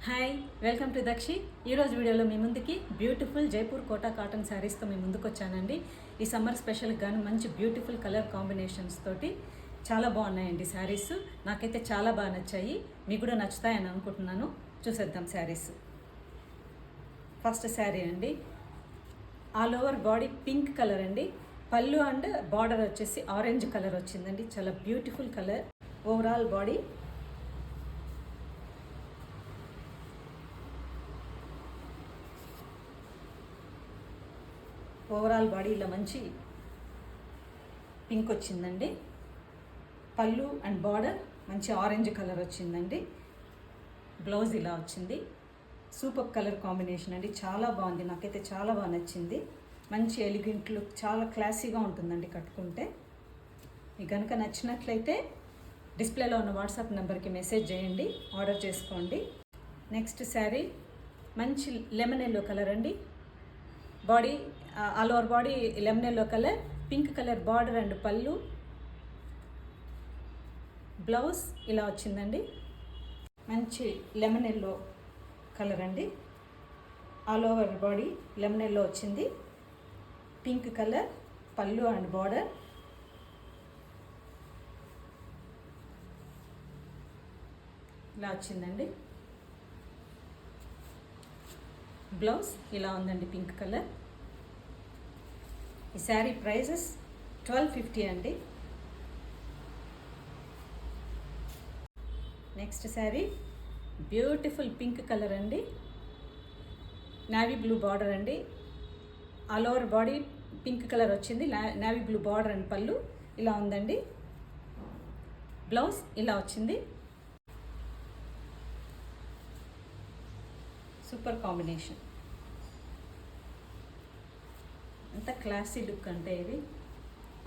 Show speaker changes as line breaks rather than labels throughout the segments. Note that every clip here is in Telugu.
Hi, welcome to దక్షి. ఈరోజు వీడియోలో మీ ముందుకి బ్యూటిఫుల్ జైపూర్ కోటా కాటన్ శారీస్తో మీ ముందుకు వచ్చానండి. ఈ సమ్మర్ స్పెషల్ గాను మంచి బ్యూటిఫుల్ కలర్ కాంబినేషన్స్ తోటి చాలా బాగున్నాయండి శారీస్. నాకైతే చాలా బాగా నచ్చాయి, మీకు కూడా నచ్చుతాయని అనుకుంటున్నాను. చూసేద్దాం శారీస్. ఫస్ట్ శారీ అండి, all over body pink colour అండి. పళ్ళు అండ్ బార్డర్ వచ్చేసి ఆరెంజ్ కలర్ వచ్చిందండి. చాలా బ్యూటిఫుల్ కలర్. ఓవరాల్ బాడీ ఇలా మంచి పింక్ వచ్చిందండి. పళ్ళు అండ్ బార్డర్ మంచి ఆరెంజ్ కలర్ వచ్చిందండి. బ్లౌజ్ ఇలా వచ్చింది. సూపర్ కలర్ కాంబినేషన్ అండి, చాలా బాగుంది. నాకైతే చాలా బాగా నచ్చింది. మంచి ఎలిగెంట్ లుక్, చాలా క్లాసీగా ఉంటుందండి కట్టుకుంటే. మీకు కనుక నచ్చినట్లయితే డిస్ప్లేలో ఉన్న వాట్సాప్ నెంబర్కి మెసేజ్ చేయండి, ఆర్డర్ చేసుకోండి. నెక్స్ట్ శారీ మంచి లెమన్ ఎల్లో కలర్ అండి. Body all over body lemon yellow colour, pink colour border and పళ్ళు. బ్లౌజ్ ఇలా వచ్చిందండి. మంచి లెమన్ ఎల్లో కలర్ అండి. All over body lemon yellow వచ్చింది. పింక్ కలర్ పళ్ళు అండ్ బార్డర్. ఇలా వచ్చిందండి. బ్లౌజ్ ఇలా ఉందండి, పింక్ కలర్. ఈ శారీ ప్రైజెస్ 1250 అండి. Next sari beautiful pink colour అండి. నేవీ బ్లూ బార్డర్ అండి. All over body pink colour వచ్చింది. నేవీ బ్లూ బార్డర్ అండ్ పళ్ళు ఇలా ఉందండి. బ్లౌజ్ ఇలా వచ్చింది. Super combination. అంత క్లాసీ లుక్ అంటే ఇవి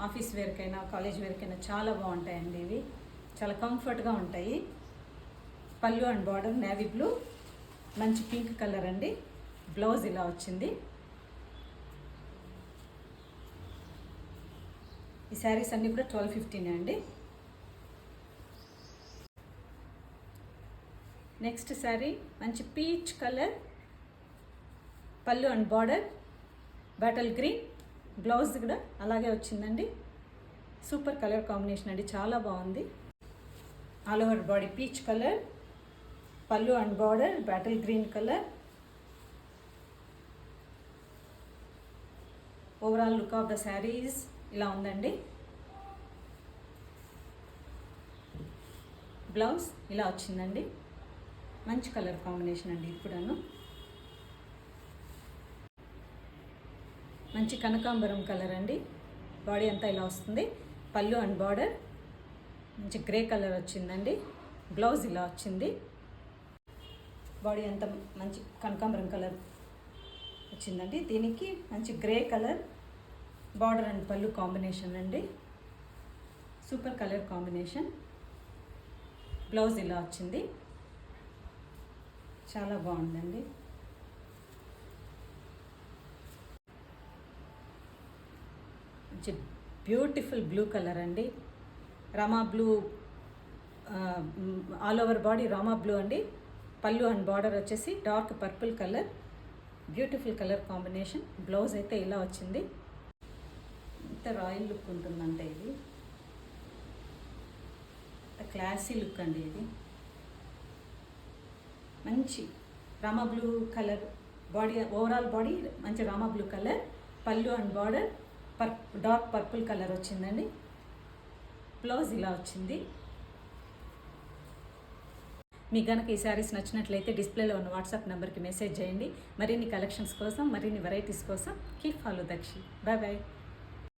ఆఫీస్ వేర్కైనా కాలేజ్ వేర్కైనా చాలా బాగుంటాయండి. ఇవి చాలా కంఫర్ట్గా ఉంటాయి. పళ్ళు అండ్ బార్డర్ నేవీ బ్లూ, మంచి పింక్ కలర్ అండి. బ్లౌజ్ ఇలా వచ్చింది. ఈ శారీస్ అన్నీ కూడా 1250 అండి. నెక్స్ట్ శారీ మంచి పీచ్ కలర్, పళ్ళు and border bottle green, blouse కూడా అలాగే వచ్చిందండి. సూపర్ కలర్ కాంబినేషన్ అండి, చాలా బాగుంది. All over body peach colour, పళ్ళు and border bottle green colour. Overall look of the saris ఇలా ఉందండి. బ్లౌజ్ ఇలా వచ్చిందండి. మంచి కలర్ కాంబినేషన్ అండి. ఇప్పుడను మంచి కనకాంబరం కలర్ అండి. బాడీ అంతా ఇలా వస్తుంది. పళ్ళు అండ్ బార్డర్ మంచి గ్రే కలర్ వచ్చిందండి. బ్లౌజ్ ఇలా వచ్చింది. బాడీ అంతా మంచి కనకాంబరం కలర్ వచ్చిందండి. దీనికి మంచి గ్రే కలర్ బార్డర్ అండ్ పళ్ళు కాంబినేషన్ అండి. Super colour combination. బ్లౌజ్ ఇలా వచ్చింది. చాలా బాగుందండి. మంచి బ్యూటిఫుల్ బ్లూ కలర్ అండి. Rama blue, all over body Rama blue అండి. పళ్ళు అండ్ బార్డర్ వచ్చేసి dark purple colour. Beautiful colour combination. Blouse అయితే ఇలా వచ్చింది. ఎంత రాయల్ లుక్ ఉంటుందంటే ఇది క్లాసీ లుక్ అండి. ఇది మంచి Rama blue colour body, overall body మంచి రామా బ్లూ కలర్. పళ్ళు and border dark purple colour వచ్చిందండి. బ్లౌజ్ ఇలా వచ్చింది. మీకు కనుక ఈ శారీస్ నచ్చినట్లయితే డిస్ప్లేలో ఉన్న వాట్సాప్ నెంబర్కి మెసేజ్ చేయండి. మరిన్ని కలెక్షన్స్ కోసం, మరిన్ని వెరైటీస్ కోసం keep follow Dakshi. Bye bye.